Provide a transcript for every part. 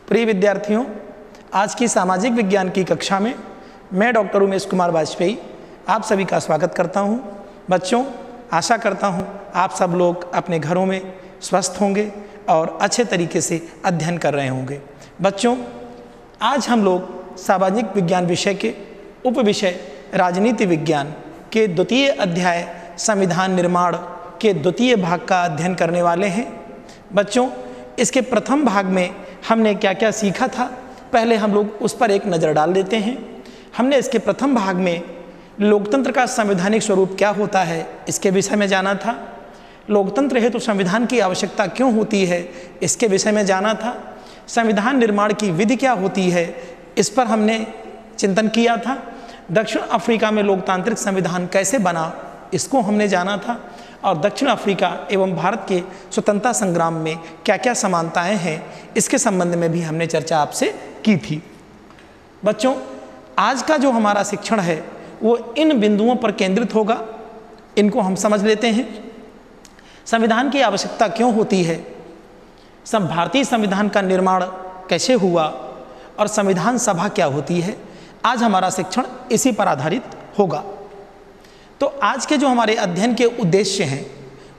प्रिय विद्यार्थियों, आज की सामाजिक विज्ञान की कक्षा में मैं डॉक्टर उमेश कुमार वाजपेयी आप सभी का स्वागत करता हूं। बच्चों, आशा करता हूं आप सब लोग अपने घरों में स्वस्थ होंगे और अच्छे तरीके से अध्ययन कर रहे होंगे। बच्चों, आज हम लोग सामाजिक विज्ञान विषय के उपविषय राजनीति विज्ञान के द्वितीय अध्याय संविधान निर्माण के द्वितीय भाग का अध्ययन करने वाले हैं। बच्चों, इसके प्रथम भाग में हमने क्या क्या सीखा था, पहले हम लोग उस पर एक नज़र डाल देते हैं। हमने इसके प्रथम भाग में लोकतंत्र का संवैधानिक स्वरूप क्या होता है, इसके विषय में जाना था। लोकतंत्र हेतु संविधान की आवश्यकता क्यों होती है, इसके विषय में जाना था। संविधान निर्माण की विधि क्या होती है, इस पर हमने चिंतन किया था। दक्षिण अफ्रीका में लोकतांत्रिक संविधान कैसे बना, इसको हमने जाना था। और दक्षिण अफ्रीका एवं भारत के स्वतंत्रता संग्राम में क्या क्या समानताएं हैं, इसके संबंध में भी हमने चर्चा आपसे की थी। बच्चों, आज का जो हमारा शिक्षण है वो इन बिंदुओं पर केंद्रित होगा। इनको हम समझ लेते हैं। संविधान की आवश्यकता क्यों होती है, भारतीय संविधान का निर्माण कैसे हुआ और संविधान सभा क्या होती है, आज हमारा शिक्षण इसी पर आधारित होगा। तो आज के जो हमारे अध्ययन के उद्देश्य हैं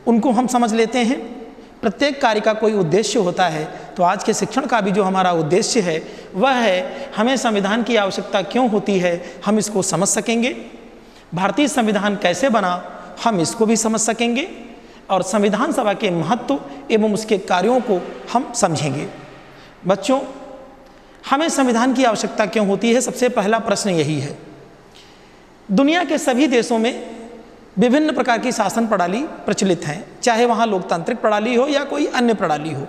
उनको हम समझ लेते हैं। प्रत्येक कार्य का कोई उद्देश्य होता है, तो आज के शिक्षण का भी जो हमारा उद्देश्य है वह है हमें संविधान की आवश्यकता क्यों होती है, हम इसको समझ सकेंगे। भारतीय संविधान कैसे बना, हम इसको भी समझ सकेंगे। और संविधान सभा के महत्व एवं उसके कार्यों को हम समझेंगे। बच्चों, हमें संविधान की आवश्यकता क्यों होती है, सबसे पहला प्रश्न यही है। दुनिया के सभी देशों में विभिन्न प्रकार की शासन प्रणाली प्रचलित हैं, चाहे वहाँ लोकतांत्रिक प्रणाली हो या कोई अन्य प्रणाली हो।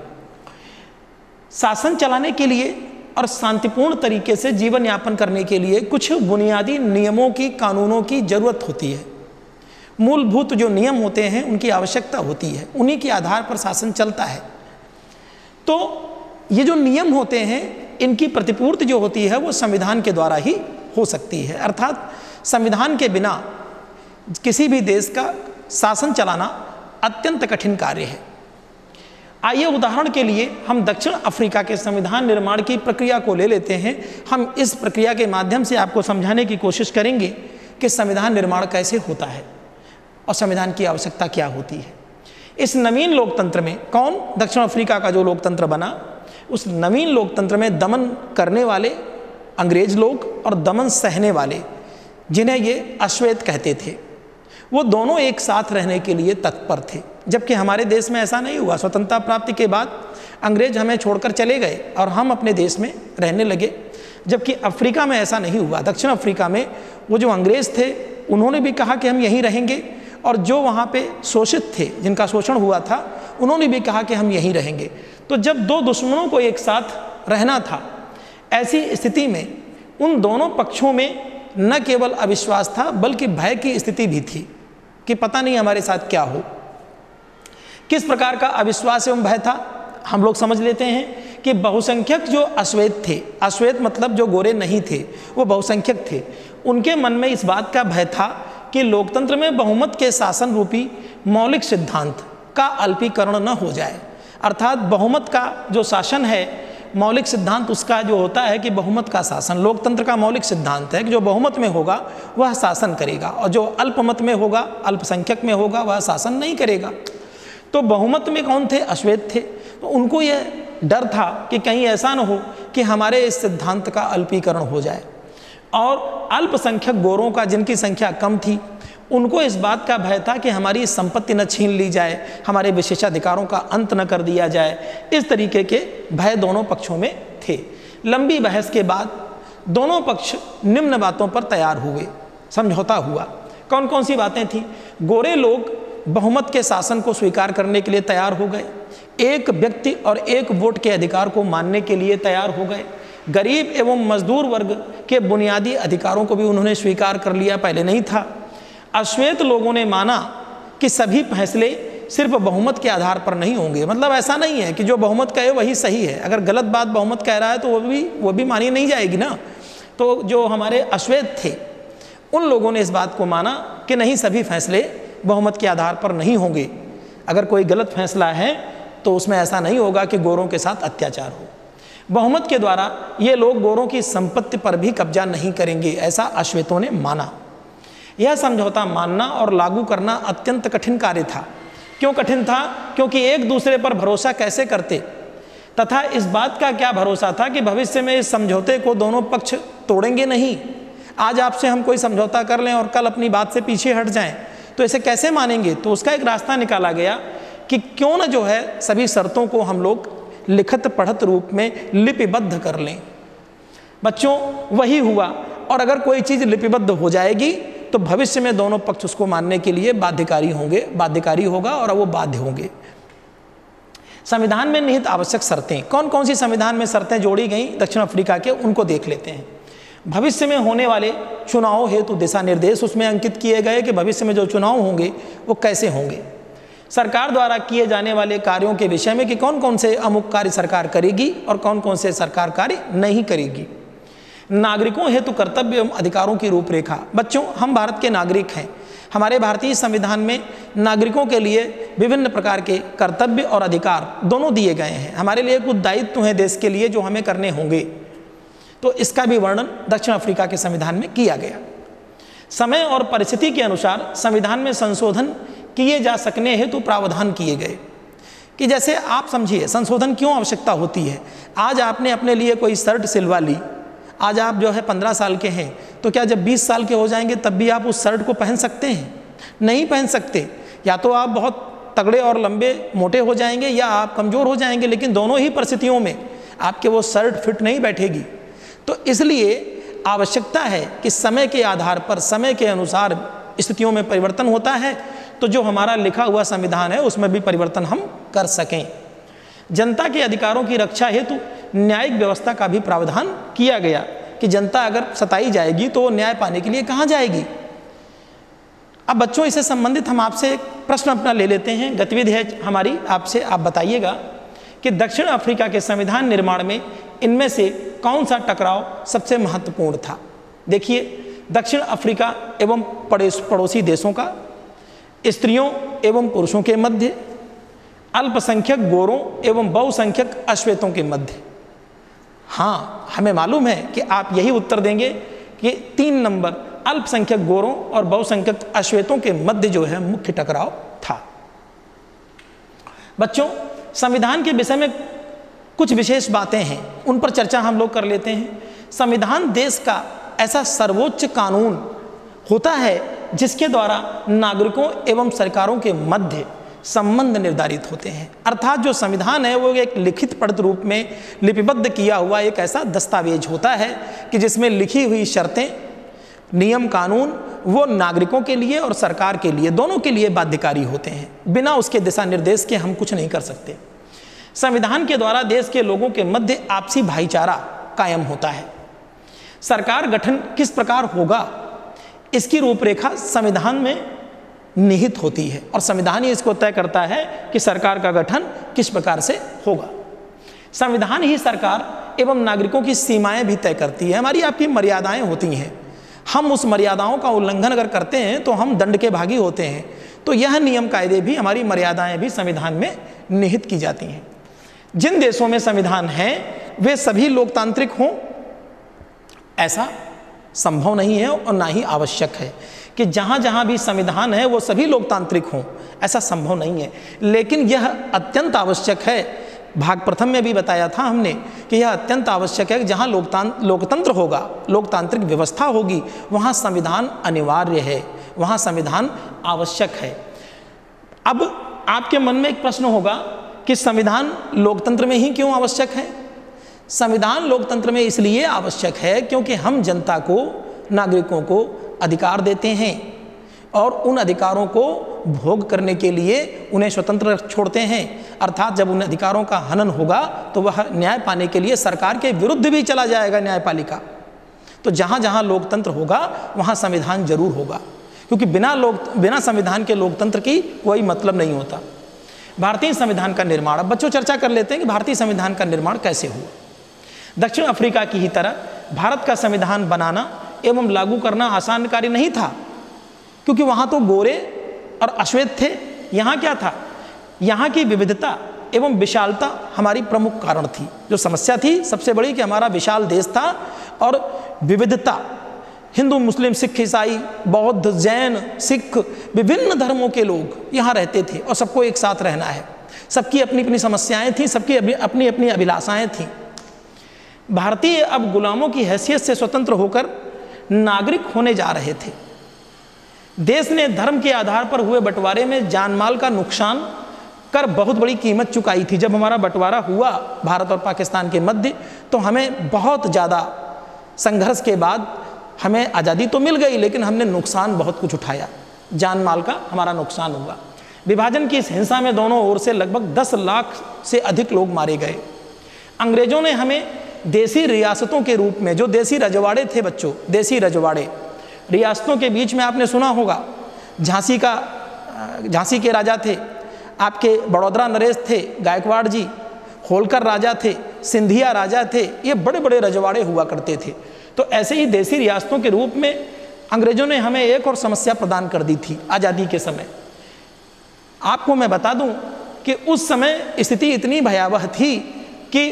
शासन चलाने के लिए और शांतिपूर्ण तरीके से जीवन यापन करने के लिए कुछ बुनियादी नियमों की, कानूनों की जरूरत होती है। मूलभूत जो नियम होते हैं उनकी आवश्यकता होती है, उन्हीं के आधार पर शासन चलता है। तो ये जो नियम होते हैं इनकी प्रतिपूर्ति जो होती है वो संविधान के द्वारा ही हो सकती है। अर्थात संविधान के बिना किसी भी देश का शासन चलाना अत्यंत कठिन कार्य है। आइए उदाहरण के लिए हम दक्षिण अफ्रीका के संविधान निर्माण की प्रक्रिया को ले लेते हैं। हम इस प्रक्रिया के माध्यम से आपको समझाने की कोशिश करेंगे कि संविधान निर्माण कैसे होता है और संविधान की आवश्यकता क्या होती है। इस नवीन लोकतंत्र में दक्षिण अफ्रीका का जो लोकतंत्र बना, उस नवीन लोकतंत्र में दमन करने वाले अंग्रेज लोग और दमन सहने वाले, जिन्हें ये अश्वेत कहते थे, वो दोनों एक साथ रहने के लिए तत्पर थे। जबकि हमारे देश में ऐसा नहीं हुआ। स्वतंत्रता प्राप्ति के बाद अंग्रेज हमें छोड़कर चले गए और हम अपने देश में रहने लगे। जबकि अफ्रीका में ऐसा नहीं हुआ। दक्षिण अफ्रीका में वो जो अंग्रेज थे उन्होंने भी कहा कि हम यहीं रहेंगे, और जो वहाँ पे शोषित थे, जिनका शोषण हुआ था, उन्होंने भी कहा कि हम यहीं रहेंगे। तो जब दो दुश्मनों को एक साथ रहना था, ऐसी स्थिति में उन दोनों पक्षों में न केवल अविश्वास था बल्कि भय की स्थिति भी थी कि पता नहीं हमारे साथ क्या हो। किस प्रकार का अविश्वास एवं भय था, हम लोग समझ लेते हैं कि बहुसंख्यक जो अश्वेत थे, अश्वेत मतलब जो गोरे नहीं थे, वो बहुसंख्यक थे, उनके मन में इस बात का भय था कि लोकतंत्र में बहुमत के शासन रूपी मौलिक सिद्धांत का अल्पीकरण न हो जाए। अर्थात बहुमत का जो शासन है, मौलिक सिद्धांत उसका जो होता है कि बहुमत का शासन, लोकतंत्र का मौलिक सिद्धांत है कि जो बहुमत में होगा वह शासन करेगा, और जो अल्पमत में होगा, अल्पसंख्यक में होगा, वह शासन नहीं करेगा। तो बहुमत में कौन थे? अश्वेत थे। तो उनको यह डर था कि कहीं ऐसा न हो कि हमारे इस सिद्धांत का अल्पीकरण हो जाए। और अल्पसंख्यक गोरों का, जिनकी संख्या कम थी, उनको इस बात का भय था कि हमारी संपत्ति न छीन ली जाए, हमारे विशेषाधिकारों का अंत न कर दिया जाए। इस तरीके के भय दोनों पक्षों में थे। लंबी बहस के बाद दोनों पक्ष निम्न बातों पर तैयार हुए, समझौता हुआ। कौन कौन सी बातें थीं? गोरे लोग बहुमत के शासन को स्वीकार करने के लिए तैयार हो गए, एक व्यक्ति और एक वोट के अधिकार को मानने के लिए तैयार हो गए। गरीब एवं मजदूर वर्ग के बुनियादी अधिकारों को भी उन्होंने स्वीकार कर लिया, पहले नहीं था। अश्वेत लोगों ने माना कि सभी फैसले सिर्फ बहुमत के आधार पर नहीं होंगे। मतलब ऐसा नहीं है कि जो बहुमत कहे वही सही है, अगर गलत बात बहुमत कह रहा है तो वो भी मानी नहीं जाएगी ना। तो जो हमारे अश्वेत थे उन लोगों ने इस बात को माना कि नहीं, सभी फैसले बहुमत के आधार पर नहीं होंगे। अगर कोई गलत फैसला है तो उसमें ऐसा नहीं होगा कि गोरों के साथ अत्याचार हो। बहुमत के द्वारा ये लोग गोरों की संपत्ति पर भी कब्जा नहीं करेंगे, ऐसा अश्वेतों ने माना। यह समझौता मानना और लागू करना अत्यंत कठिन कार्य था। क्यों कठिन था? क्योंकि एक दूसरे पर भरोसा कैसे करते तथा इस बात का क्या भरोसा था कि भविष्य में इस समझौते को दोनों पक्ष तोड़ेंगे नहीं। आज आपसे हम कोई समझौता कर लें और कल अपनी बात से पीछे हट जाएं तो इसे कैसे मानेंगे। तो उसका एक रास्ता निकाला गया कि क्यों न जो है सभी शर्तों को हम लोग लिखित पढ़त रूप में लिपिबद्ध कर लें। बच्चों, वही हुआ। और अगर कोई चीज़ लिपिबद्ध हो जाएगी तो भविष्य में दोनों पक्ष उसको मानने के लिए बाध्यकारी होगा और वो बाध्य होंगे। संविधान में निहित आवश्यक शर्तें, कौन कौन सी संविधान में शर्तें जोड़ी गई दक्षिण अफ्रीका के, उनको देख लेते हैं। भविष्य में होने वाले चुनाव हेतु दिशा निर्देश उसमें अंकित किए गए कि भविष्य में जो चुनाव होंगे वो कैसे होंगे। सरकार द्वारा किए जाने वाले कार्यों के विषय में कि कौन कौन से अमुक कार्य सरकार करेगी और कौन कौन से सरकार कार्य नहीं करेगी। नागरिकों हेतु कर्तव्य एवं अधिकारों की रूपरेखा। बच्चों, हम भारत के नागरिक हैं। हमारे भारतीय संविधान में नागरिकों के लिए विभिन्न प्रकार के कर्तव्य और अधिकार दोनों दिए गए हैं। हमारे लिए कुछ दायित्व हैं देश के लिए जो हमें करने होंगे, तो इसका भी वर्णन दक्षिण अफ्रीका के संविधान में किया गया। समय और परिस्थिति के अनुसार संविधान में संशोधन किए जा सकने हेतु प्रावधान किए गए कि जैसे आप समझिए संशोधन क्यों आवश्यकता होती है। आज आपने अपने लिए कोई शर्ट सिलवा ली, आज आप जो है 15 साल के हैं, तो क्या जब 20 साल के हो जाएंगे तब भी आप उस शर्ट को पहन सकते हैं? नहीं पहन सकते। या तो आप बहुत तगड़े और लंबे मोटे हो जाएंगे या आप कमज़ोर हो जाएंगे, लेकिन दोनों ही परिस्थितियों में आपके वो शर्ट फिट नहीं बैठेगी। तो इसलिए आवश्यकता है कि समय के आधार पर, समय के अनुसार स्थितियों में परिवर्तन होता है, तो जो हमारा लिखा हुआ संविधान है उसमें भी परिवर्तन हम कर सकें। जनता के अधिकारों की रक्षा हेतु न्यायिक व्यवस्था का भी प्रावधान किया गया कि जनता अगर सताई जाएगी तो न्याय पाने के लिए कहाँ जाएगी। अब बच्चों, इससे संबंधित हम आपसे एक प्रश्न अपना ले लेते हैं, गतिविधि है हमारी आपसे। आप बताइएगा कि दक्षिण अफ्रीका के संविधान निर्माण में इनमें से कौन सा टकराव सबसे महत्वपूर्ण था। देखिए, दक्षिण अफ्रीका एवं पड़ोसी देशों का, स्त्रियों एवं पुरुषों के मध्य, अल्पसंख्यक गोरों एवं बहुसंख्यक अश्वेतों के मध्य। हाँ, हमें मालूम है कि आप यही उत्तर देंगे कि 3 नंबर अल्पसंख्यक गोरों और बहुसंख्यक अश्वेतों के मध्य जो है मुख्य टकराव था। बच्चों, संविधान के विषय में कुछ विशेष बातें हैं, उन पर चर्चा हम लोग कर लेते हैं। संविधान देश का ऐसा सर्वोच्च कानून होता है जिसके द्वारा नागरिकों एवं सरकारों के मध्य संबंध निर्धारित होते हैं। अर्थात जो संविधान है वो एक लिखित पढ़त रूप में लिपिबद्ध किया हुआ एक ऐसा दस्तावेज होता है कि जिसमें लिखी हुई शर्तें, नियम, कानून वो नागरिकों के लिए और सरकार के लिए, दोनों के लिए बाध्यकारी होते हैं। बिना उसके दिशा निर्देश के हम कुछ नहीं कर सकते। संविधान के द्वारा देश के लोगों के मध्य आपसी भाईचारा कायम होता है। सरकार गठन किस प्रकार होगा इसकी रूपरेखा संविधान में निहित होती है और संविधान ही इसको तय करता है कि सरकार का गठन किस प्रकार से होगा। संविधान ही सरकार एवं नागरिकों की सीमाएं भी तय करती है। हमारी आपकी मर्यादाएं होती हैं, हम उस मर्यादाओं का उल्लंघन अगर करते हैं तो हम दंड के भागी होते हैं। तो यह नियम कायदे भी, हमारी मर्यादाएं भी संविधान में निहित की जाती हैं। जिन देशों में संविधान है वे सभी लोकतांत्रिक हों ऐसा संभव नहीं है और ना ही आवश्यक है कि जहाँ जहाँ भी संविधान है वो सभी लोकतांत्रिक हों, ऐसा संभव नहीं है। लेकिन यह अत्यंत आवश्यक है, भाग प्रथम में भी बताया था हमने कि यह अत्यंत आवश्यक है कि जहाँ लोकतंत्र होगा, लोकतांत्रिक व्यवस्था होगी, वहाँ संविधान अनिवार्य है, वहाँ संविधान आवश्यक है। अब आपके मन में एक प्रश्न होगा कि संविधान लोकतंत्र में ही क्यों आवश्यक है। संविधान लोकतंत्र में इसलिए आवश्यक है क्योंकि हम जनता को, नागरिकों को अधिकार देते हैं और उन अधिकारों को भोग करने के लिए उन्हें स्वतंत्र छोड़ते हैं। अर्थात जब उन अधिकारों का हनन होगा तो वह न्याय पाने के लिए सरकार के विरुद्ध भी चला जाएगा न्यायपालिका। तो जहाँ जहाँ लोकतंत्र होगा वहाँ संविधान जरूर होगा, क्योंकि बिना संविधान के लोकतंत्र की कोई मतलब नहीं होता। भारतीय संविधान का निर्माण, अब बच्चों चर्चा कर लेते हैं कि भारतीय संविधान का निर्माण कैसे हुआ। दक्षिण अफ्रीका की ही तरह भारत का संविधान बनाना एवं लागू करना आसान कार्य नहीं था, क्योंकि वहाँ तो गोरे और अश्वेत थे। यहाँ क्या था, यहाँ की विविधता एवं विशालता हमारी प्रमुख कारण थी। जो समस्या थी सबसे बड़ी कि हमारा विशाल देश था और विविधता, हिंदू, मुस्लिम, सिख, ईसाई, बौद्ध, जैन, सिख, विभिन्न धर्मों के लोग यहाँ रहते थे और सबको एक साथ रहना है। सबकी अपनी अपनी समस्याएं थीं, सबकी अपनी अपनी अभिलाषाएं थीं। भारतीय अब गुलामों की हैसियत से स्वतंत्र होकर नागरिक होने जा रहे थे। देश ने धर्म के आधार पर हुए बंटवारे में जान माल का नुकसान कर बहुत बड़ी कीमत चुकाई थी। जब हमारा बंटवारा हुआ भारत और पाकिस्तान के मध्य, तो हमें बहुत ज़्यादा संघर्ष के बाद हमें आज़ादी तो मिल गई, लेकिन हमने नुकसान बहुत कुछ उठाया, जान माल का हमारा नुकसान हुआ। विभाजन की इस हिंसा में दोनों ओर से लगभग 10 लाख से अधिक लोग मारे गए। अंग्रेजों ने हमें देसी रियासतों के रूप में, जो देसी रजवाड़े थे बच्चों, देसी रजवाड़े, रियासतों के बीच में आपने सुना होगा, झांसी के राजा थे, आपके बड़ौदा नरेश थे, गायकवाड़ जी, होलकर राजा थे, सिंधिया राजा थे, ये बड़े बड़े रजवाड़े हुआ करते थे। तो ऐसे ही देसी रियासतों के रूप में अंग्रेजों ने हमें एक और समस्या प्रदान कर दी थी आज़ादी के समय। आपको मैं बता दूं कि उस समय स्थिति इतनी भयावह थी कि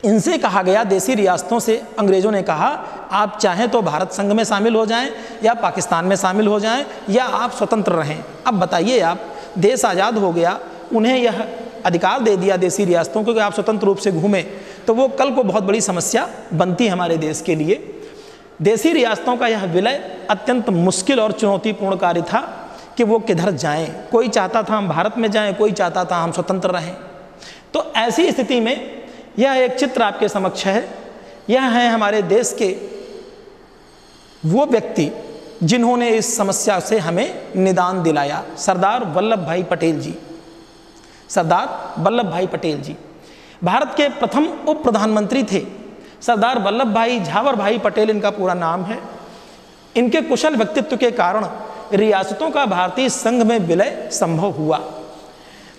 इनसे कहा गया, देसी रियासतों से अंग्रेजों ने कहा, आप चाहें तो भारत संघ में शामिल हो जाएं या पाकिस्तान में शामिल हो जाएं या आप स्वतंत्र रहें। अब बताइए, आप देश आज़ाद हो गया, उन्हें यह अधिकार दे दिया देसी रियासतों को कि आप स्वतंत्र रूप से घूमें, तो वो कल को बहुत बड़ी समस्या बनती हमारे देश के लिए। देसी रियासतों का यह विलय अत्यंत मुश्किल और चुनौतीपूर्ण कार्य था कि वो किधर जाएं। कोई चाहता था हम भारत में जाएं, कोई चाहता था हम स्वतंत्र रहें। तो ऐसी स्थिति में यह एक चित्र आपके समक्ष है। यह है हमारे देश के वो व्यक्ति जिन्होंने इस समस्या से हमें निदान दिलाया, सरदार वल्लभ भाई पटेल जी। सरदार वल्लभ भाई पटेल जी भारत के प्रथम उप प्रधानमंत्री थे। सरदार वल्लभ भाई झावर भाई पटेल इनका पूरा नाम है। इनके कुशल व्यक्तित्व के कारण रियासतों का भारतीय संघ में विलय संभव हुआ।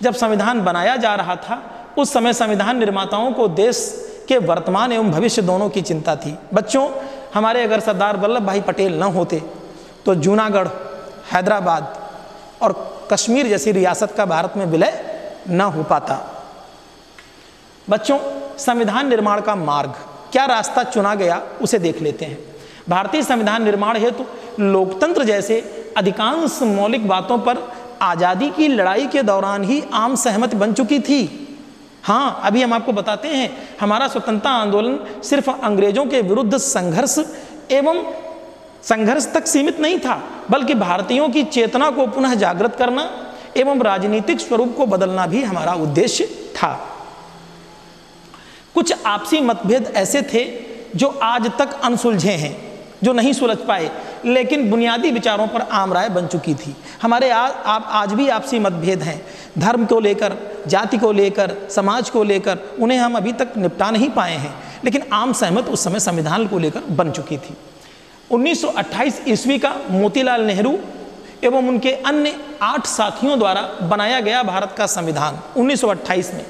जब संविधान बनाया जा रहा था, उस समय संविधान निर्माताओं को देश के वर्तमान एवं भविष्य दोनों की चिंता थी। बच्चों, हमारे अगर सरदार वल्लभ भाई पटेल न होते तो जूनागढ़, हैदराबाद और कश्मीर जैसी रियासत का भारत में विलय न हो पाता। बच्चों, संविधान निर्माण का मार्ग, क्या रास्ता चुना गया, उसे देख लेते हैं। भारतीय संविधान निर्माण हेतु लोकतंत्र जैसे अधिकांश मौलिक बातों पर आज़ादी की लड़ाई के दौरान ही आम सहमति बन चुकी थी। हाँ, अभी हम आपको बताते हैं, हमारा स्वतंत्रता आंदोलन सिर्फ अंग्रेजों के विरुद्ध संघर्ष तक सीमित नहीं था, बल्कि भारतीयों की चेतना को पुनः जागृत करना एवं राजनीतिक स्वरूप को बदलना भी हमारा उद्देश्य था। कुछ आपसी मतभेद ऐसे थे जो आज तक अनसुलझे हैं, जो नहीं सुलझ पाए, लेकिन बुनियादी विचारों पर आम राय बन चुकी थी। हमारे आज भी आपसी मतभेद हैं, धर्म को लेकर, जाति को लेकर, समाज को लेकर, उन्हें हम अभी तक निपटा नहीं पाए हैं, लेकिन आम सहमत उस समय संविधान को लेकर बन चुकी थी। 1928 ईस्वी का मोतीलाल नेहरू एवं उनके अन्य 8 साथियों द्वारा बनाया गया भारत का संविधान 1928 में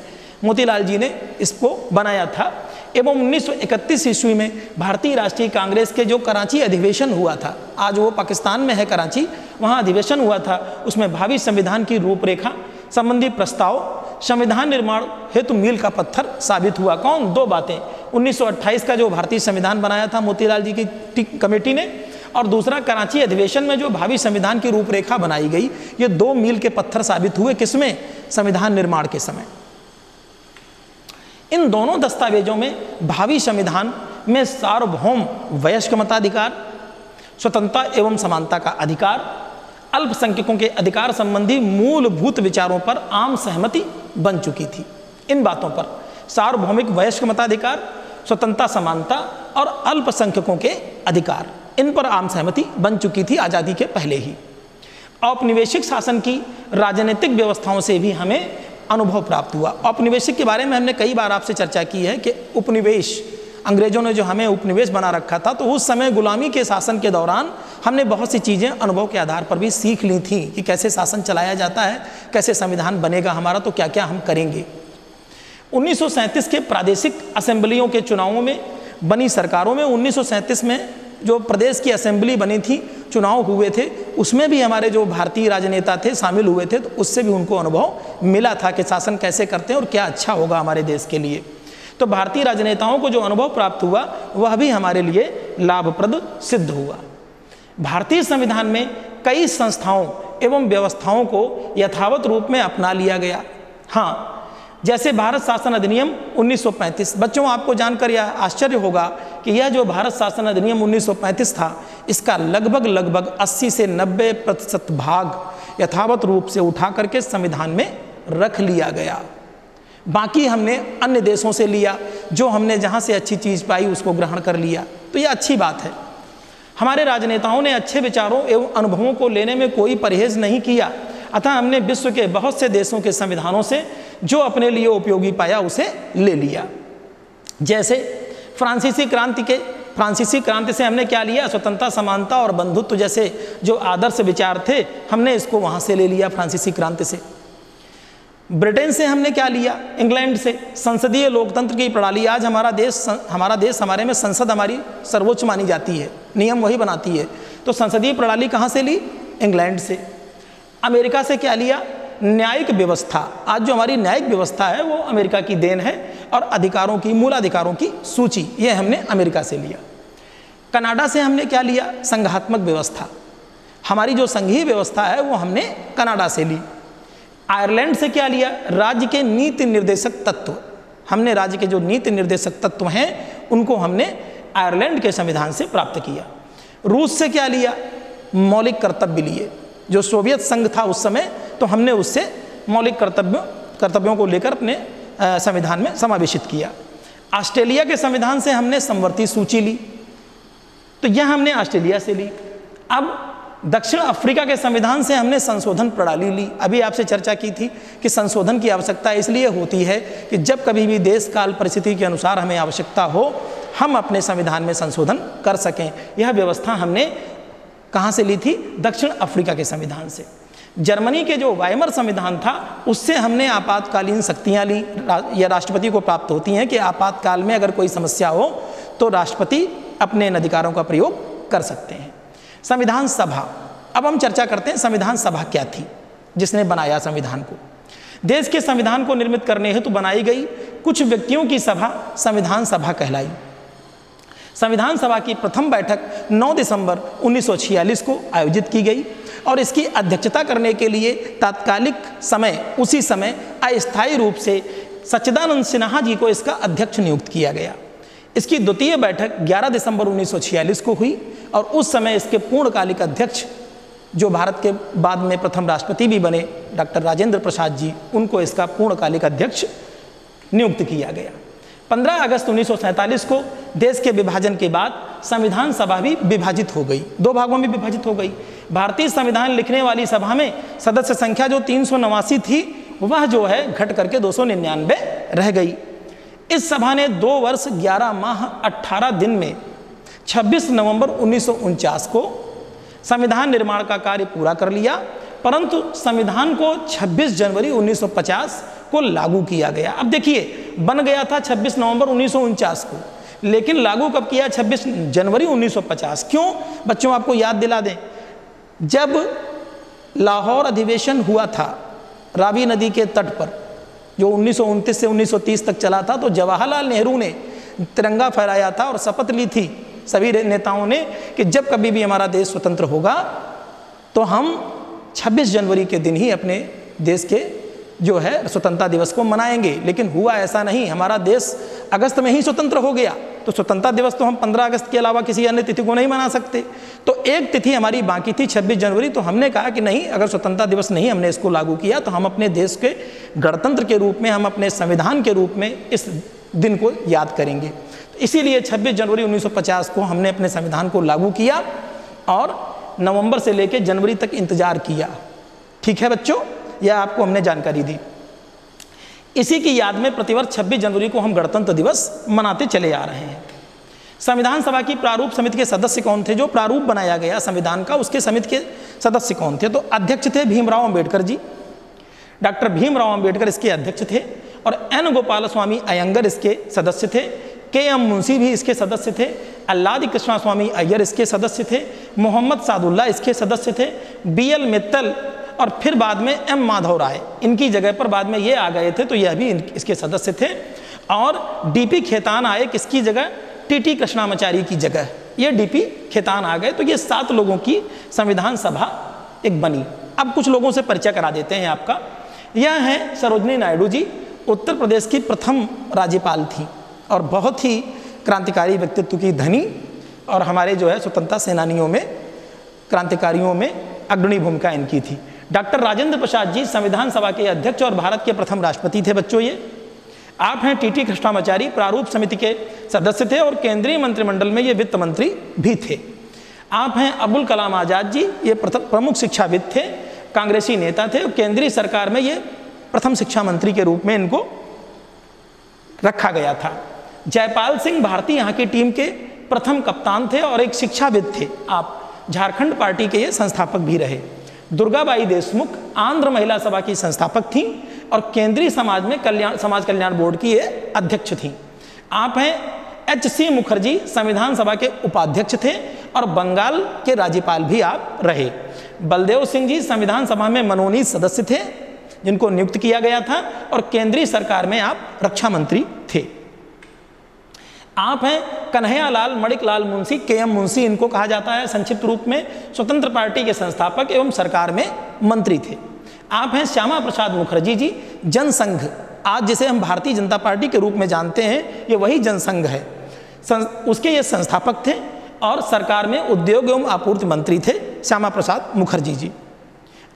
मोतीलाल जी ने इसको बनाया था। एवं 1931 ईस्वी में भारतीय राष्ट्रीय कांग्रेस के जो कराची अधिवेशन हुआ था, आज वो पाकिस्तान में है कराची, वहाँ अधिवेशन हुआ था। उसमें भावी संविधान की रूपरेखा संबंधी प्रस्ताव संविधान निर्माण हेतु मील का पत्थर साबित हुआ। कौन? 2 बातें, 1928 का जो भारतीय संविधान बनाया था मोतीलाल जी की कमेटी ने, और दूसरा कराची अधिवेशन में जो भावी संविधान की रूपरेखा बनाई गई। ये 2 मील के पत्थर साबित हुए, किसमें? संविधान निर्माण के समय। इन दोनों दस्तावेजों में भावी संविधान में सार्वभौम वयस्क मताधिकार, स्वतंत्रता एवं समानता का अधिकार, अल्पसंख्यकों के अधिकार संबंधी मूलभूत विचारों पर आम सहमति बन चुकी थी। इन बातों पर सार्वभौमिक वयस्क मताधिकार, स्वतंत्रता, समानता और अल्पसंख्यकों के अधिकार, इन पर आम सहमति बन चुकी थी आज़ादी के पहले ही। औपनिवेशिक शासन की राजनीतिक व्यवस्थाओं से भी हमें अनुभव प्राप्त हुआ। औपनिवेशिक के बारे में हमने कई बार आपसे चर्चा की है कि उपनिवेश, अंग्रेजों ने जो हमें उपनिवेश बना रखा था, तो उस समय गुलामी के शासन के दौरान हमने बहुत सी चीज़ें अनुभव के आधार पर भी सीख ली थी कि कैसे शासन चलाया जाता है, कैसे संविधान बनेगा हमारा, तो क्या क्या हम करेंगे। 1937 के प्रादेशिक असेंबलियों के चुनावों में बनी सरकारों में 1937 में जो प्रदेश की असेंबली बनी थी, चुनाव हुए थे उसमें भी हमारे जो भारतीय राजनेता थे शामिल हुए थे, तो उससे भी उनको अनुभव मिला था कि शासन कैसे करते हैं और क्या अच्छा होगा हमारे देश के लिए। तो भारतीय राजनेताओं को जो अनुभव प्राप्त हुआ वह भी हमारे लिए लाभप्रद सिद्ध हुआ। भारतीय संविधान में कई संस्थाओं एवं व्यवस्थाओं को यथावत रूप में अपना लिया गया। हाँ, जैसे भारत शासन अधिनियम 1935। बच्चों, आपको जानकर यह आश्चर्य होगा कि यह जो भारत शासन अधिनियम 1935 था, इसका लगभग 80 से 90% भाग यथावत रूप से उठा करके संविधान में रख लिया गया। बाकी हमने अन्य देशों से लिया, जो हमने जहाँ से अच्छी चीज़ पाई उसको ग्रहण कर लिया। तो यह अच्छी बात है। हमारे राजनेताओं ने अच्छे विचारों एवं अनुभवों को लेने में कोई परहेज नहीं किया, अतः हमने विश्व के बहुत से देशों के संविधानों से जो अपने लिए उपयोगी पाया उसे ले लिया। जैसे फ्रांसीसी क्रांति से हमने क्या लिया? स्वतंत्रता, समानता और बंधुत्व जैसे जो आदर्श विचार थे, हमने इसको वहाँ से ले लिया, फ्रांसीसी क्रांति से। ब्रिटेन से हमने क्या लिया? इंग्लैंड से संसदीय लोकतंत्र की प्रणाली। आज हमारा देश हमारे में संसद हमारी सर्वोच्च मानी जाती है, नियम वही बनाती है। तो संसदीय प्रणाली कहाँ से ली? इंग्लैंड से। अमेरिका से क्या लिया? न्यायिक व्यवस्था। आज जो हमारी न्यायिक व्यवस्था है वो अमेरिका की देन है, और अधिकारों की, मूल अधिकारों की सूची, ये हमने अमेरिका से लिया। कनाडा से हमने क्या लिया? संघात्मक व्यवस्था। हमारी जो संघीय व्यवस्था है वो हमने कनाडा से ली। आयरलैंड से क्या लिया? राज्य के नीति निर्देशक तत्व। हमने राज्य के जो नीति निर्देशक तत्व हैं उनको हमने आयरलैंड के संविधान से प्राप्त किया। रूस से क्या लिया? मौलिक कर्तव्य लिए। जो सोवियत संघ था उस समय, तो हमने उससे मौलिक कर्तव्यों को लेकर अपने संविधान में समावेशित किया। ऑस्ट्रेलिया के संविधान से हमने समवर्ती सूची ली, तो यह हमने ऑस्ट्रेलिया से ली। अब दक्षिण अफ्रीका के संविधान से हमने संशोधन प्रणाली ली। अभी आपसे चर्चा की थी कि संशोधन की आवश्यकता इसलिए होती है कि जब कभी भी देश काल परिस्थिति के अनुसार हमें आवश्यकता हो, हम अपने संविधान में संशोधन कर सकें। यह व्यवस्था हमने कहाँ से ली थी? दक्षिण अफ्रीका के संविधान से। जर्मनी के जो वाइमर संविधान था उससे हमने आपातकालीन शक्तियाँ ली। यह राष्ट्रपति को प्राप्त होती हैं कि आपातकाल में अगर कोई समस्या हो तो राष्ट्रपति अपने इन अधिकारों का प्रयोग कर सकते हैं। संविधान सभा। अब हम चर्चा करते हैं संविधान सभा क्या थी, जिसने बनाया संविधान को। देश के संविधान को निर्मित करने हेतु बनाई गई कुछ व्यक्तियों की सभा संविधान सभा कहलाई। संविधान सभा की प्रथम बैठक 9 दिसंबर 1946 को आयोजित की गई, और इसकी अध्यक्षता करने के लिए तात्कालिक उसी समय अस्थायी रूप से सच्चिदानंद सिन्हा जी को इसका अध्यक्ष नियुक्त किया गया। इसकी द्वितीय बैठक 11 दिसंबर 1946 को हुई, और उस समय इसके पूर्णकालिक अध्यक्ष, जो भारत के बाद में प्रथम राष्ट्रपति भी बने, डॉक्टर राजेंद्र प्रसाद जी, उनको इसका पूर्णकालिक अध्यक्ष नियुक्त किया गया। 15 अगस्त 1947 को देश के विभाजन के बाद संविधान सभा भी विभाजित हो गई, 2 भागों में विभाजित हो गई। भारतीय संविधान लिखने वाली सभा में सदस्य संख्या जो 389 थी, वह जो है घट करके 299 रह गई। इस सभा ने 2 वर्ष 11 माह 18 दिन में 26 नवंबर 1949 को संविधान निर्माण का कार्य पूरा कर लिया, परंतु संविधान को 26 जनवरी 1950 को लागू किया गया। अब देखिए, बन गया था 26 नवंबर 1949 को, लेकिन लागू कब किया? 26 जनवरी 1950। क्यों? बच्चों, आपको याद दिला दें, जब लाहौर अधिवेशन हुआ था रावी नदी के तट पर, जो 1929 से 1930 तक चला था, तो जवाहरलाल नेहरू ने तिरंगा फहराया था और शपथ ली थी सभी नेताओं ने कि जब कभी भी हमारा देश स्वतंत्र होगा तो हम 26 जनवरी के दिन ही अपने देश के जो है स्वतंत्रता दिवस को मनाएंगे। लेकिन हुआ ऐसा नहीं, हमारा देश अगस्त में ही स्वतंत्र हो गया, तो स्वतंत्रता दिवस तो हम 15 अगस्त के अलावा किसी अन्य तिथि को नहीं मना सकते। तो एक तिथि हमारी बाकी थी 26 जनवरी, तो हमने कहा कि नहीं, अगर स्वतंत्रता दिवस नहीं हमने इसको लागू किया तो हम अपने देश के गणतंत्र के रूप में, हम अपने संविधान के रूप में इस दिन को याद करेंगे। तो इसीलिए 26 जनवरी 1950 को हमने अपने संविधान को लागू किया और नवंबर से लेकर जनवरी तक इंतजार किया। ठीक है बच्चों, यह आपको हमने जानकारी दी। इसी की याद में प्रतिवर्ष 26 जनवरी को हम गणतंत्र दिवस मनाते चले आ रहे हैं। संविधान सभा की प्रारूप समिति के सदस्य कौन थे? जो प्रारूप बनाया गया संविधान का, उसके समिति के सदस्य कौन थे? तो अध्यक्ष थे भीमराव अंबेडकर जी, डॉक्टर भीमराव अंबेडकर इसके अध्यक्ष थे, और एन गोपाल स्वामी अयंगर इसके सदस्य थे। के.एम. मुंशी भी इसके सदस्य थे, अल्लादी कृष्णा स्वामी अय्यर इसके सदस्य थे, मोहम्मद सादुल्ला इसके सदस्य थे, बी.एल. मित्तल और फिर बाद में एम. माधव राय इनकी जगह पर बाद में ये आ गए थे, तो यह भी इसके सदस्य थे। और डी.पी. खेतान आए किसकी जगह? टी.टी. कृष्णामाचारी की जगह ये डी.पी. खेतान आ गए। तो ये 7 लोगों की संविधान सभा एक बनी। अब कुछ लोगों से परिचय करा देते हैं आपका। यह है सरोजनी नायडू जी, उत्तर प्रदेश की प्रथम राज्यपाल थी और बहुत ही क्रांतिकारी व्यक्तित्व की धनी, और हमारे जो है स्वतंत्रता सेनानियों में, क्रांतिकारियों में अग्रणी भूमिका इनकी थी। डॉक्टर राजेंद्र प्रसाद जी संविधान सभा के अध्यक्ष और भारत के प्रथम राष्ट्रपति थे बच्चों ये। आप हैं टी.टी. कृष्णामाचारी, प्रारूप समिति के सदस्य थे और केंद्रीय मंत्रिमंडल में ये वित्त मंत्री भी थे। आप हैं अबुल कलाम आज़ाद जी, ये प्रमुख शिक्षाविद थे, कांग्रेसी नेता थे और केंद्रीय सरकार में ये प्रथम शिक्षा मंत्री के रूप में इनको रखा गया था। जयपाल सिंह भारती यहाँ की टीम के प्रथम कप्तान थे और एक शिक्षाविद थे। आप झारखंड पार्टी के ये संस्थापक भी रहे। दुर्गाबाई देशमुख आंध्र महिला सभा की संस्थापक थी और केंद्रीय समाज कल्याण बोर्ड की ये अध्यक्ष थी। आप हैं H.C. मुखर्जी, संविधान सभा के उपाध्यक्ष थे और बंगाल के राज्यपाल भी आप रहे। बलदेव सिंह जी संविधान सभा में मनोनीत सदस्य थे जिनको नियुक्त किया गया था और केंद्रीय सरकार में आप रक्षा मंत्री थे। आप हैं कन्हैयालाल मणिकलाल मुंशी, के.एम. मुंशी इनको कहा जाता है संक्षिप्त रूप में, स्वतंत्र पार्टी के संस्थापक एवं सरकार में मंत्री थे। आप हैं श्यामा प्रसाद मुखर्जी जी, जनसंघ, आज जिसे हम भारतीय जनता पार्टी के रूप में जानते हैं, ये वही जनसंघ है, उसके ये संस्थापक थे और सरकार में उद्योग एवं आपूर्ति मंत्री थे श्यामा प्रसाद मुखर्जी जी।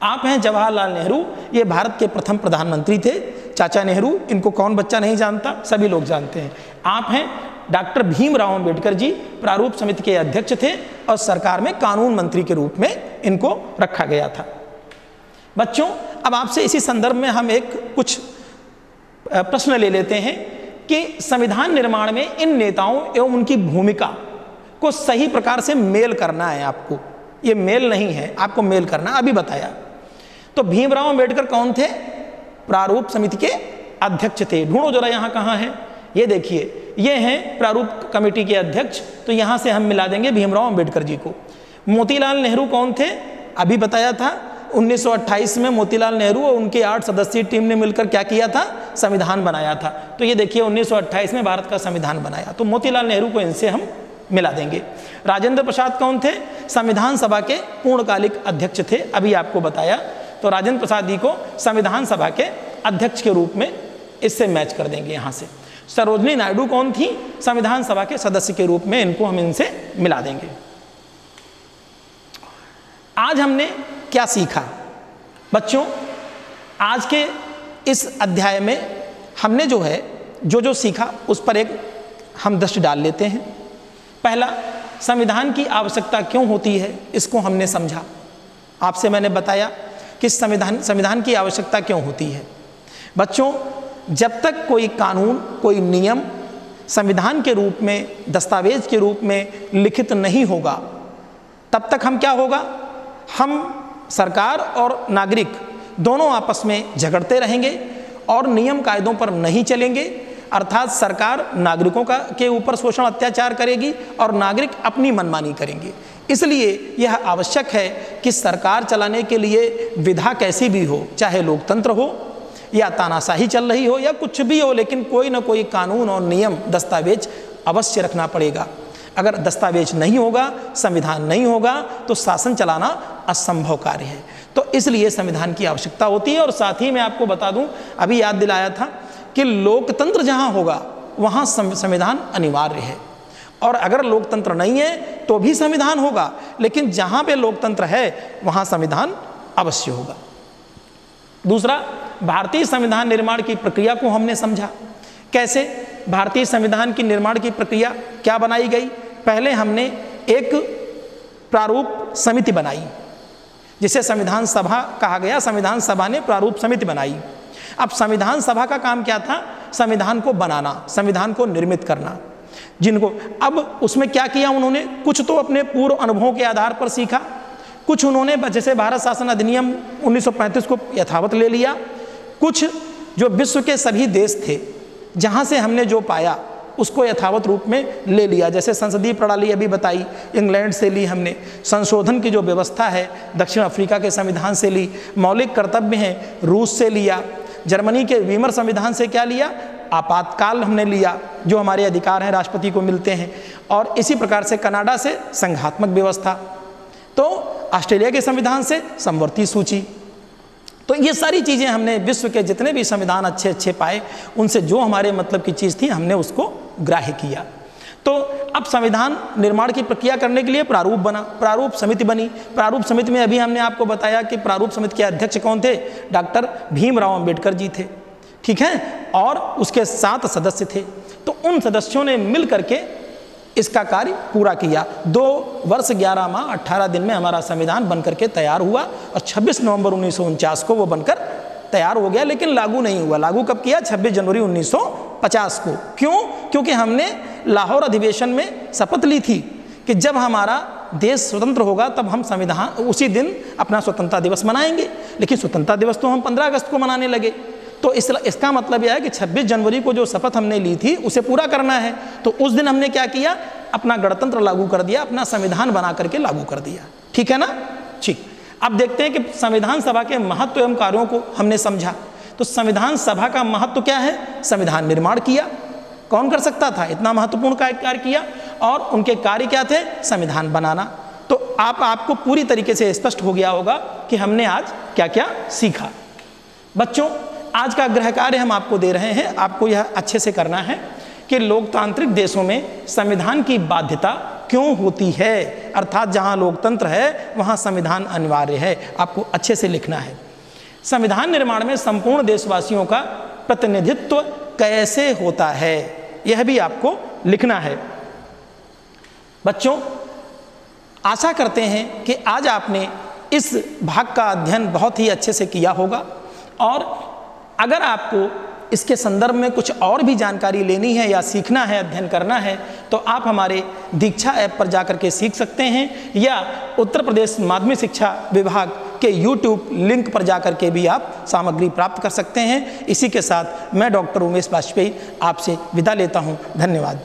आप हैं जवाहरलाल नेहरू, ये भारत के प्रथम प्रधानमंत्री थे, चाचा नेहरू, इनको कौन बच्चा नहीं जानता, सभी लोग जानते हैं। आप हैं डॉक्टर भीमराव अंबेडकर जी, प्रारूप समिति के अध्यक्ष थे और सरकार में कानून मंत्री के रूप में इनको रखा गया था। बच्चों, अब आपसे इसी संदर्भ में हम कुछ प्रश्न ले लेते हैं कि संविधान निर्माण में इन नेताओं एवं उनकी भूमिका को सही प्रकार से मेल करना है आपको। ये मेल नहीं है, आपको मेल करना, अभी बताया। तो भीमराव अंबेडकर कौन थे? प्रारूप समिति के अध्यक्ष थे। ढूंढो जरा यहाँ कहाँ है, ये देखिए, ये हैं प्रारूप कमेटी के अध्यक्ष। तो यहाँ से हम मिला देंगे भीमराव अंबेडकर जी को। मोतीलाल नेहरू कौन थे? अभी बताया था, 1928 में मोतीलाल नेहरू और उनके 8 सदस्यीय टीम ने मिलकर क्या किया था? संविधान बनाया था। तो ये देखिए 1928 में भारत का संविधान बनाया, तो मोतीलाल नेहरू को इनसे हम मिला देंगे। राजेंद्र प्रसाद कौन थे? संविधान सभा के पूर्णकालिक अध्यक्ष थे, अभी आपको बताया। तो राजेंद्र प्रसाद जी को संविधान सभा के अध्यक्ष के रूप में इससे मैच कर देंगे यहाँ से। सरोजनी नायडू कौन थी? संविधान सभा के सदस्य के रूप में इनको हम इनसे मिला देंगे। आज हमने क्या सीखा बच्चों? आज के इस अध्याय में हमने जो है जो सीखा उस पर एक हम दृष्टि डाल लेते हैं। पहला, संविधान की आवश्यकता क्यों होती है, इसको हमने समझा। आपसे मैंने बताया कि संविधान की आवश्यकता क्यों होती है। बच्चों, जब तक कोई कानून, कोई नियम संविधान के रूप में, दस्तावेज के रूप में लिखित नहीं होगा, तब तक हम क्या होगा? हम सरकार और नागरिक दोनों आपस में झगड़ते रहेंगे और नियम कायदों पर नहीं चलेंगे। अर्थात सरकार नागरिकों के ऊपर शोषण अत्याचार करेगी और नागरिक अपनी मनमानी करेंगे। इसलिए यह आवश्यक है कि सरकार चलाने के लिए विधा कैसी भी हो, चाहे लोकतंत्र हो या तानाशाही चल रही हो या कुछ भी हो, लेकिन कोई ना कोई कानून और नियम, दस्तावेज अवश्य रखना पड़ेगा। अगर दस्तावेज नहीं होगा, संविधान नहीं होगा, तो शासन चलाना असंभव कार्य है। तो इसलिए संविधान की आवश्यकता होती है। और साथ ही मैं आपको बता दूं, अभी याद दिलाया था कि लोकतंत्र जहां होगा वहां संविधान अनिवार्य है, और अगर लोकतंत्र नहीं है तो भी संविधान होगा, लेकिन जहां पे लोकतंत्र है वहां संविधान अवश्य होगा। दूसरा, भारतीय संविधान निर्माण की प्रक्रिया को हमने समझा। कैसे भारतीय संविधान की निर्माण की प्रक्रिया क्या बनाई गई? पहले हमने एक प्रारूप समिति बनाई जिसे संविधान सभा कहा गया। संविधान सभा ने प्रारूप समिति बनाई। अब संविधान सभा का काम क्या था? संविधान को बनाना, संविधान को निर्मित करना। जिनको अब उसमें क्या किया उन्होंने? कुछ तो अपने पूर्व अनुभवों के आधार पर सीखा, कुछ उन्होंने जैसे भारत शासन अधिनियम 1935 को यथावत ले लिया, कुछ जो विश्व के सभी देश थे जहाँ से हमने जो पाया उसको यथावत रूप में ले लिया। जैसे संसदीय प्रणाली अभी बताई, इंग्लैंड से ली हमने, संशोधन की जो व्यवस्था है दक्षिण अफ्रीका के संविधान से ली, मौलिक कर्तव्य हैं रूस से लिया, जर्मनी के वीमर संविधान से क्या लिया, आपातकाल हमने लिया, जो हमारे अधिकार हैं राष्ट्रपति को मिलते हैं, और इसी प्रकार से कनाडा से संघात्मक व्यवस्था, तो ऑस्ट्रेलिया के संविधान से समवर्ती सूची। तो ये सारी चीज़ें हमने विश्व के जितने भी संविधान अच्छे अच्छे पाए, उनसे जो हमारे मतलब की चीज़ थी हमने उसको ग्राह्य किया। तो अब संविधान निर्माण की प्रक्रिया करने के लिए प्रारूप बना, प्रारूप समिति बनी। प्रारूप समिति में अभी हमने आपको बताया कि प्रारूप समिति के अध्यक्ष कौन थे, डॉक्टर भीमराव अंबेडकर जी थे, ठीक है, और उसके 7 सदस्य थे। तो उन सदस्यों ने मिल करके इसका कार्य पूरा किया। 2 वर्ष 11 माह 18 दिन में हमारा संविधान बनकर के तैयार हुआ और 26 नवंबर 1949 को वो बनकर तैयार हो गया, लेकिन लागू नहीं हुआ। लागू कब किया? 26 जनवरी 1950 को। क्यों? क्योंकि हमने लाहौर अधिवेशन में शपथ ली थी कि जब हमारा देश स्वतंत्र होगा तब हम संविधान उसी दिन अपना स्वतंत्रता दिवस मनाएंगे, लेकिन स्वतंत्रता दिवस तो हम 15 अगस्त को मनाने लगे। तो इसका मतलब यह है कि 26 जनवरी को जो शपथ हमने ली थी उसे पूरा करना है। तो उस दिन हमने क्या किया? अपना गणतंत्र लागू कर दिया, अपना संविधान बना करके लागू कर दिया। ठीक है ना? ठीक। अब देखते हैं कि संविधान सभा के महत्व एवं कार्यों को हमने समझा। तो संविधान सभा का महत्व क्या है? संविधान निर्माण किया। कौन कर सकता था? इतना महत्वपूर्ण कार्य किया। और उनके कार्य क्या थे? संविधान बनाना। तो आपको पूरी तरीके से स्पष्ट हो गया होगा कि हमने आज क्या क्या सीखा। बच्चों, आज का गृह कार्य हम आपको दे रहे हैं। आपको यह अच्छे से करना है कि लोकतांत्रिक देशों में संविधान की बाध्यता क्यों होती है, अर्थात जहां लोकतंत्र है वहां संविधान अनिवार्य है। आपको अच्छे से लिखना है। संविधान निर्माण में संपूर्ण देशवासियों का प्रतिनिधित्व कैसे होता है, यह भी आपको लिखना है। बच्चों, आशा करते हैं कि आज आपने इस भाग का अध्ययन बहुत ही अच्छे से किया होगा, और अगर आपको इसके संदर्भ में कुछ और भी जानकारी लेनी है या सीखना है, अध्ययन करना है, तो आप हमारे दीक्षा ऐप पर जाकर के सीख सकते हैं, या उत्तर प्रदेश माध्यमिक शिक्षा विभाग के YouTube लिंक पर जाकर के भी आप सामग्री प्राप्त कर सकते हैं। इसी के साथ मैं डॉक्टर उमेश बाजपेयी आपसे विदा लेता हूं। धन्यवाद।